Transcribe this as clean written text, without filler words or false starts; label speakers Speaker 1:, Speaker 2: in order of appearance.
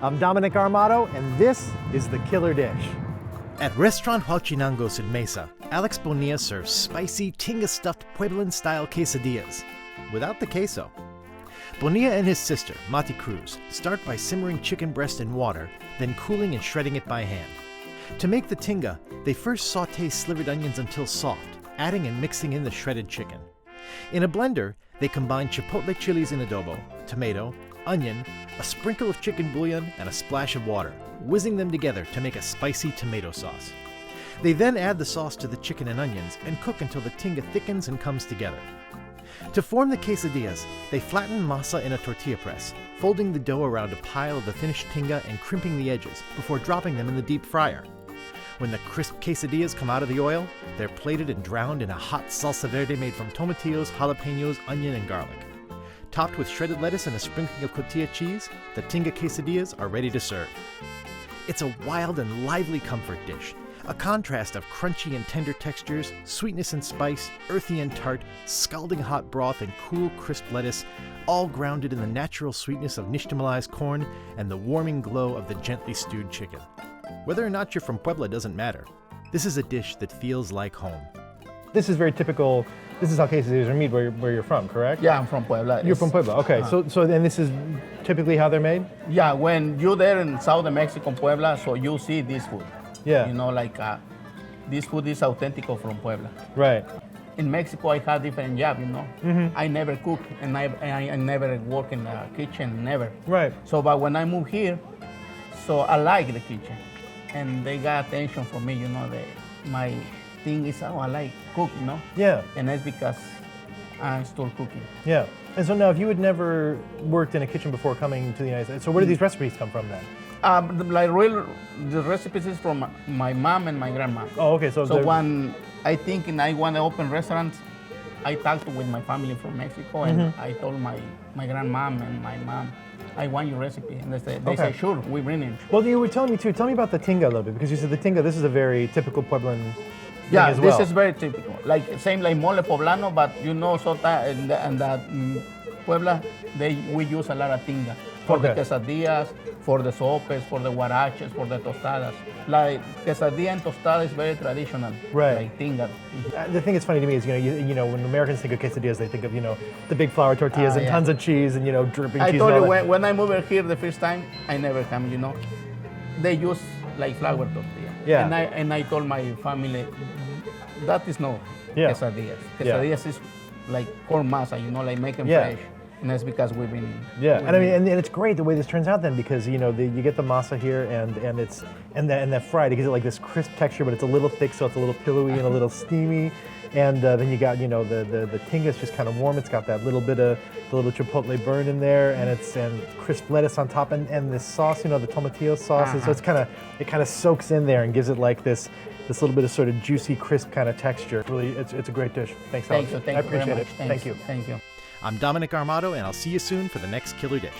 Speaker 1: I'm Dominic Armato, and this is The Killer Dish. At Restaurant Huauchinangos in Mesa, Alex Bonilla serves spicy, tinga-stuffed Pueblan-style quesadillas, without the queso. Bonilla and his sister, Mati Cruz, start by simmering chicken breast in water, then cooling and shredding it by hand. To make the tinga, they first saute slivered onions until soft, adding and mixing in the shredded chicken. In a blender, they combine chipotle chilies in adobo, tomato, onion, a sprinkle of chicken bouillon, and a splash of water, whizzing them together to make a spicy tomato sauce. They then add the sauce to the chicken and onions and cook until the tinga thickens and comes together. To form the quesadillas, they flatten masa in a tortilla press, folding the dough around a pile of the finished tinga and crimping the edges before dropping them in the deep fryer. When the crisp quesadillas come out of the oil, they're plated and drowned in a hot salsa verde made from tomatillos, jalapenos, onion, and garlic. Topped with shredded lettuce and a sprinkling of cotija cheese, the tinga quesadillas are ready to serve. It's a wild and lively comfort dish, a contrast of crunchy and tender textures, sweetness and spice, earthy and tart, scalding hot broth, and cool, crisp lettuce, all grounded in the natural sweetness of nixtamalized corn and the warming glow of the gently stewed chicken. Whether or not you're from Puebla doesn't matter. This is a dish that feels like home. This is very typical. This is how quesadillas are made where you're from, correct?
Speaker 2: Yeah, I'm from Puebla.
Speaker 1: You're from Puebla, okay. And this is typically how they're made?
Speaker 2: Yeah, when you're there in southern Mexico, Puebla, so you see this food.
Speaker 1: Yeah.
Speaker 2: You know, like this food is authentic from Puebla.
Speaker 1: Right.
Speaker 2: In Mexico, I had different job, you know. Mm-hmm. I never cook and I never work in the kitchen, never.
Speaker 1: Right.
Speaker 2: So, but when I moved here, so I like the kitchen. And they got attention from me, you know. My thing is, I like cook, you know.
Speaker 1: Yeah.
Speaker 2: And that's because I'm still cooking.
Speaker 1: Yeah. And so now, if you had never worked in a kitchen before coming to the United States, so where do these recipes come from then?
Speaker 2: The recipes is from my mom and my grandma.
Speaker 1: Oh, okay.
Speaker 2: So when I think I want to open restaurants, I talked with my family from Mexico, and I told my grandmom and my mom, I want your recipe. And they say, sure, we bring it.
Speaker 1: Well, you were telling me too. Tell me about the tinga a little bit, because you said the tinga, this is a very typical Pueblan thing as well.
Speaker 2: This is very typical. Same like mole poblano, but you know, sota and Puebla, we use a lot of tinga. For the quesadillas, for the sopes, for the huaraches, for the tostadas. Like quesadilla and tostada is very traditional.
Speaker 1: Right.
Speaker 2: Like tinga.
Speaker 1: The thing that's funny to me is, you know, when Americans think of quesadillas, they think of, the big flour tortillas and tons of cheese and, dripping cheese.
Speaker 2: I told you, when I moved here the first time, I never come, They use like flour tortilla.
Speaker 1: Yeah.
Speaker 2: And I told my family, that is no quesadillas. Quesadillas is like corn masa, like make them fresh. And that's because we've been.
Speaker 1: Yeah, and I mean, and it's great the way this turns out then, because you get the masa here and it's and that fried, it gives it like this crisp texture, but it's a little thick, so it's a little pillowy and a little steamy. And then you got the tinga is just kind of warm. It's got that little bit of the little chipotle burn in there, and crisp lettuce on top, and this sauce, the tomatillo sauce. And so it kind of soaks in there and gives it like this little bit of sort of juicy, crisp kind of texture. Really, it's a great dish. Thanks, Alex.
Speaker 2: Thank you.
Speaker 1: I appreciate it.
Speaker 2: Thank you.
Speaker 1: I'm Dominic Armato, and I'll see you soon for the next Killer Dish.